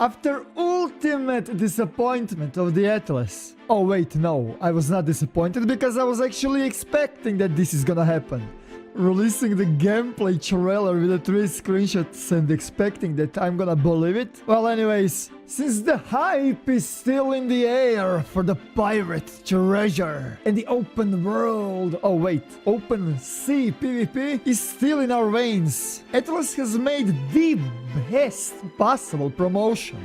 After ultimate disappointment of the Atlas. Oh wait, no, I was not disappointed because I was actually expecting that this is gonna happen. Releasing the gameplay trailer with the 3 screenshots and expecting that I'm gonna believe it? Well, anyways, since the hype is still in the air for the pirate treasure and the open world, oh wait, open sea PvP is still in our veins, Atlas has made the best possible promotion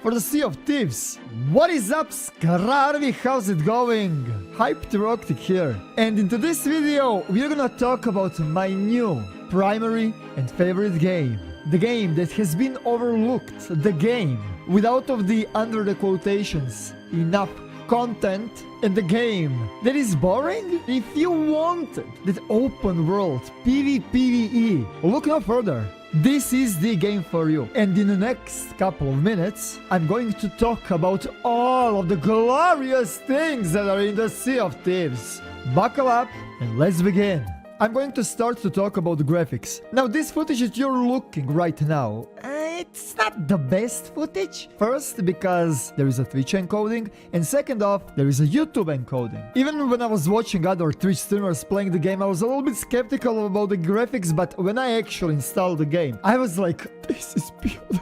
for the Sea of Thieves. What is up, Skararvi? How's it going? Hyped Eroktic here. And into this video, we're gonna talk about my new primary and favorite game. The game that has been overlooked. The game without of the under the quotations enough content, and the game that is boring. If you wanted that open world PvPvE, look no further. This is the game for you. And in the next couple of minutes, I'm going to talk about all of the glorious things that are in the Sea of Thieves. Buckle up and let's begin. I'm going to start to talk about the graphics. Now, this footage that you're looking right now, it's not the best footage. First, because there is a Twitch encoding, and second off, there is a YouTube encoding. Even when I was watching other Twitch streamers playing the game, I was a little bit skeptical about the graphics, but when I actually installed the game, I was like, this is beautiful.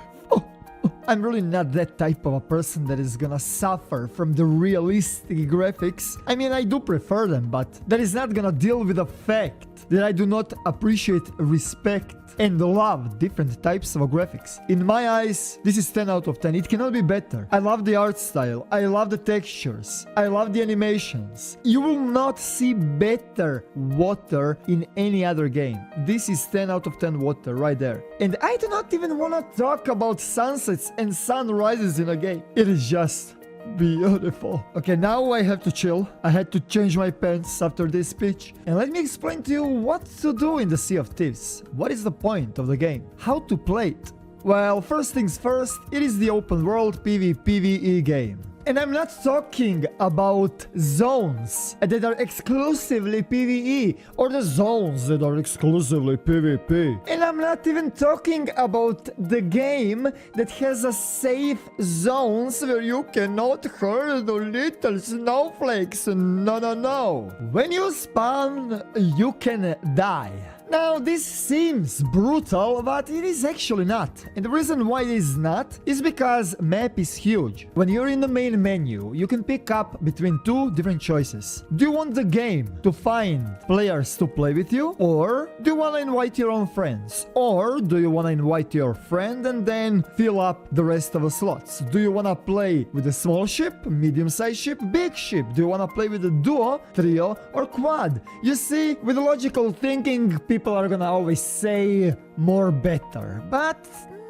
I'm really not that type of a person that is gonna suffer from the realistic graphics. I mean, I do prefer them, but that is not gonna deal with the fact that I do not appreciate, respect, and love different types of graphics. In my eyes, this is 10 out of 10. It cannot be better. I love the art style. I love the textures. I love the animations. You will not see better water in any other game. This is 10 out of 10 water right there. And I do not even want to talk about sunsets and sunrises in a game. It is just beautiful. Okay, now I have to chill. I had to change my pants after this speech. And let me explain to you what to do in the Sea of Thieves. What is the point of the game? How to play it? Well, first things first, it is the open world PvPvE game. And I'm not talking about zones that are exclusively PvE or the zones that are exclusively PvP. And I'm not even talking about the game that has a safe zones where you cannot hurt the little snowflakes. No, no, no. When you spawn, you can die. Now, this seems brutal, but it is actually not. And the reason why it is not is because map is huge. When you're in the main menu, you can pick up between 2 different choices. Do you want the game to find players to play with you? Or do you want to invite your own friends? Or do you want to invite your friend and then fill up the rest of the slots? Do you want to play with a small ship, medium-sized ship, big ship? Do you want to play with a duo, trio, or quad? You see, with logical thinking, people are gonna always say more better, but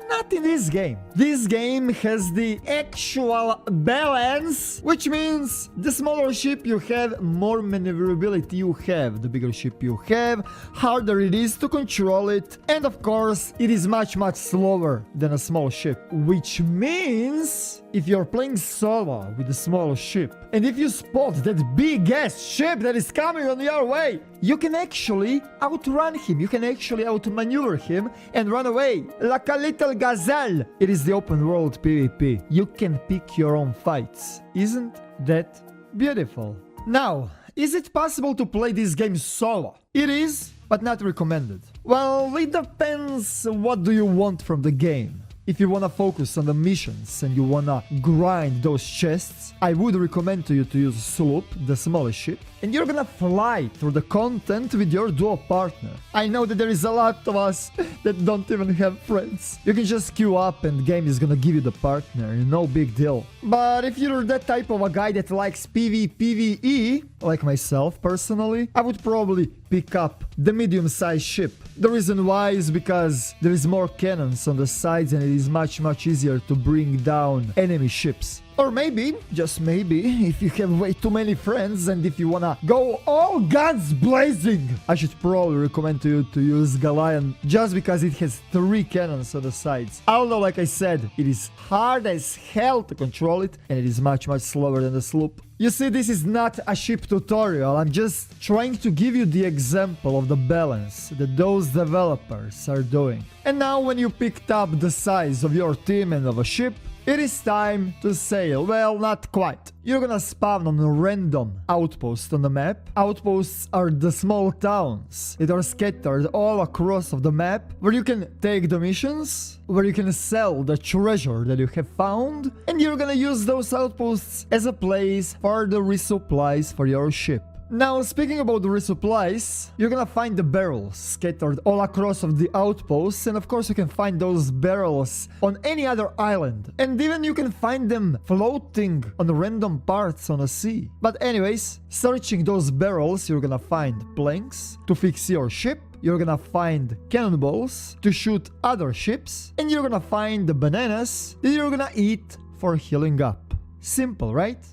not in this game. This game has the actual balance, which means the smaller ship you have, more maneuverability you have. The bigger ship you have, harder it is to control it. And of course, it is much slower than a small ship, which means if you're playing solo with a small ship, and if you spot that big-ass ship that is coming on your way, you can actually outrun him. You can actually outmaneuver him and run away like a little gazelle. It is the open world PvP. You can pick your own fights. Isn't that beautiful? Now, is it possible to play this game solo? It is, but not recommended. Well, it depends what do you want from the game. If you wanna focus on the missions and you wanna grind those chests, I would recommend to you to use Sloop, the smallest ship, and you're gonna fly through the content with your duo partner. I know that there is a lot of us that don't even have friends. You can just queue up and game is gonna give you the partner, no big deal. But if you're that type of a guy that likes PvPvE, like myself personally, I would probably pick up the medium-sized ship. The reason why is because there is more cannons on the sides and it is much easier to bring down enemy ships. Or maybe, just maybe, if you have way too many friends and if you wanna go all guns blazing, I should probably recommend to you to use Goliath just because it has 3 cannons on the sides. Although, like I said, it is hard as hell to control it and it is much slower than the sloop. You see, this is not a ship tutorial. I'm just trying to give you the example of the balance that those developers are doing. And now when you picked up the size of your team and of a ship, It is time to sail. Well, not quite. You're gonna spawn on a random outpost on the map. Outposts are the small towns that are scattered all across of the map, where you can take the missions, where you can sell the treasure that you have found, and you're gonna use those outposts as a place for the resupplies for your ship. Now, speaking about the resupplies, you're gonna find the barrels scattered all across of the outposts, and of course you can find those barrels on any other island, and even you can find them floating on random parts on the sea. But anyways, searching those barrels, you're gonna find planks to fix your ship, you're gonna find cannonballs to shoot other ships, and you're gonna find the bananas that you're gonna eat for healing up. Simple, right?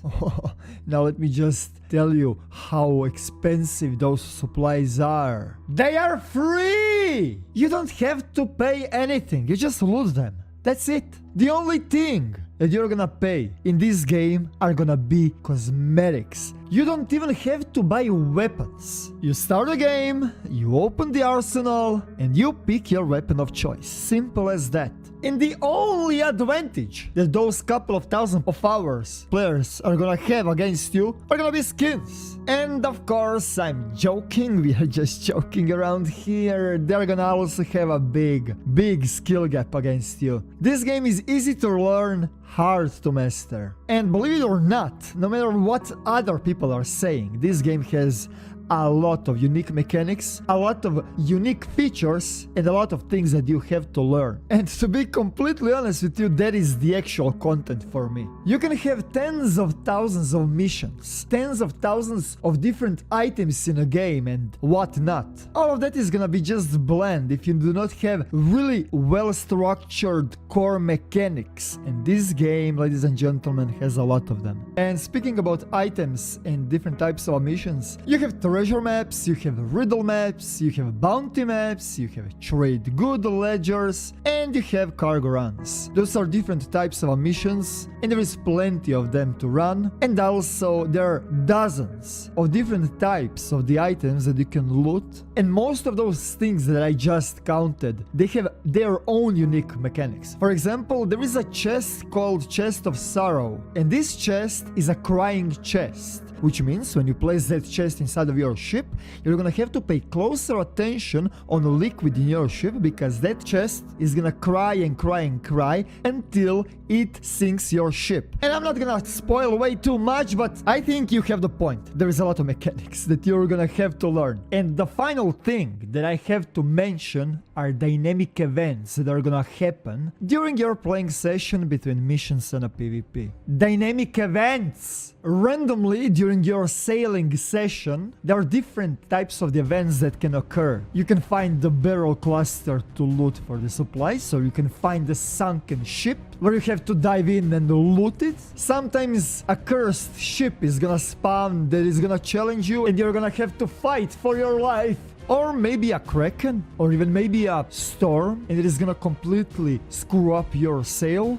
Now let me just tell you how expensive those supplies are. They are free! You don't have to pay anything, you just loot them. That's it. The only thing that you're gonna pay in this game are gonna be cosmetics. You don't even have to buy weapons. You start a game, you open the arsenal, and you pick your weapon of choice. Simple as that. And the only advantage that those couple of thousand of hours players are gonna have against you are gonna be skins. And of course, I'm joking, we are just joking around here. They're gonna also have a big skill gap against you. This game is easy to learn, hard to master. And believe it or not, no matter what other people are saying, this game has a lot of unique mechanics, a lot of unique features, and a lot of things that you have to learn. And to be completely honest with you, that is the actual content for me. You can have tens of thousands of missions, tens of thousands of different items in a game and whatnot. All of that is gonna be just bland if you do not have really well-structured core mechanics. And this game, ladies and gentlemen, has a lot of them. And speaking about items and different types of missions, you have treasure maps, you have riddle maps, you have bounty maps, you have trade good ledgers, and you have cargo runs. Those are different types of missions, and there is plenty of them to run. And also there are dozens of different types of the items that you can loot, and most of those things that I just counted, they have their own unique mechanics. For example, there is a chest called Chest of Sorrow, and this chest is a crying chest, which means when you place that chest inside of your ship, you're gonna have to pay closer attention on the liquid in your ship, because that chest is gonna cry and cry and cry until it sinks your ship. And I'm not gonna spoil way too much, but I think you have the point. There is a lot of mechanics that you're gonna have to learn. And the final thing that I have to mention are dynamic events that are gonna happen during your playing session between missions and a PvP. Dynamic events! Randomly during your sailing session, there are different types of the events that can occur. You can find the barrel cluster to loot for the supplies, so you can find the sunken ship where you have to dive in and loot it. Sometimes a cursed ship is gonna spawn that is gonna challenge you and you're gonna have to fight for your life. Or maybe a kraken, or even maybe a storm, and it is gonna completely screw up your sail.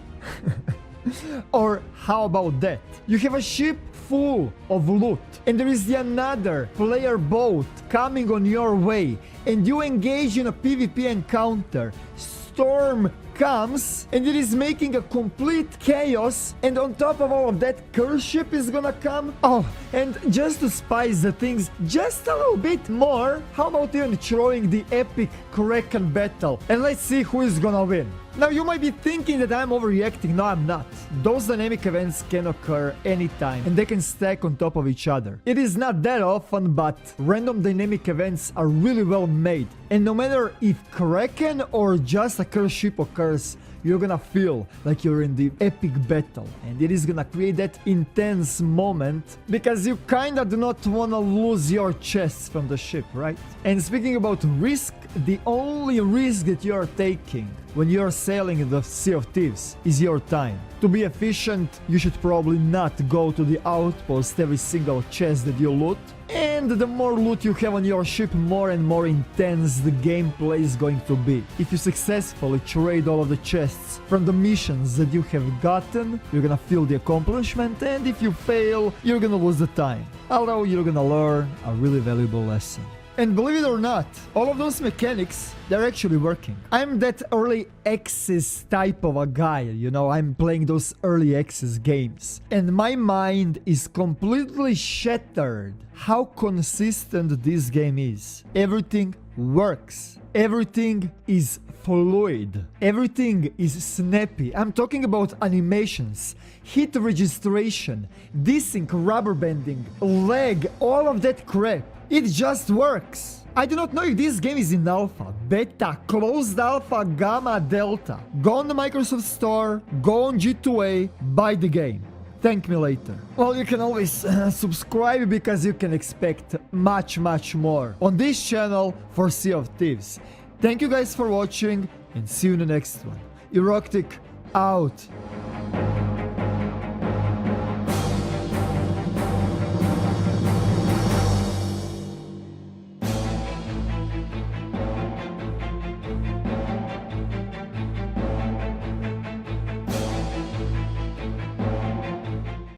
Or how about that? You have a ship full of loot, and there is another player boat coming on your way, and you engage in a PvP encounter. Storm comes and it is making a complete chaos, and on top of all of that, curse ship is gonna come. Oh, and just to spice the things just a little bit more, how about even throwing the epic Kraken battle, and let's see who is gonna win. Now you might be thinking that I'm overreacting. No, I'm not. Those dynamic events can occur anytime and they can stack on top of each other. It is not that often, but random dynamic events are really well made. And no matter if Kraken or just a curse ship occurs, you're gonna feel like you're in the epic battle, and it is gonna create that intense moment because you kinda do not wanna lose your chests from the ship, right? And speaking about risk, the only risk that you're taking when you're sailing in the Sea of Thieves is your time. To be efficient, you should probably not go to the outpost every single chest that you loot. And the more loot you have on your ship, more and more intense the gameplay is going to be. If you successfully trade all of the chests from the missions that you have gotten, you're gonna feel the accomplishment, and if you fail, you're gonna lose the time. Although you're gonna learn a really valuable lesson. And believe it or not, all of those mechanics, they're actually working. I'm that early access type of a guy, you know, I'm playing those early access games. And my mind is completely shattered how consistent this game is. Everything works. Everything is fluid. Everything is snappy. I'm talking about animations, hit registration, desync, rubber banding, lag, all of that crap. It just works. I do not know if this game is in alpha, beta, closed alpha, gamma, delta. Go on the Microsoft Store, go on G2A, buy the game. Thank me later. Well, you can always subscribe because you can expect much more on this channel for Sea of Thieves. Thank you guys for watching and see you in the next one. Eroktic out.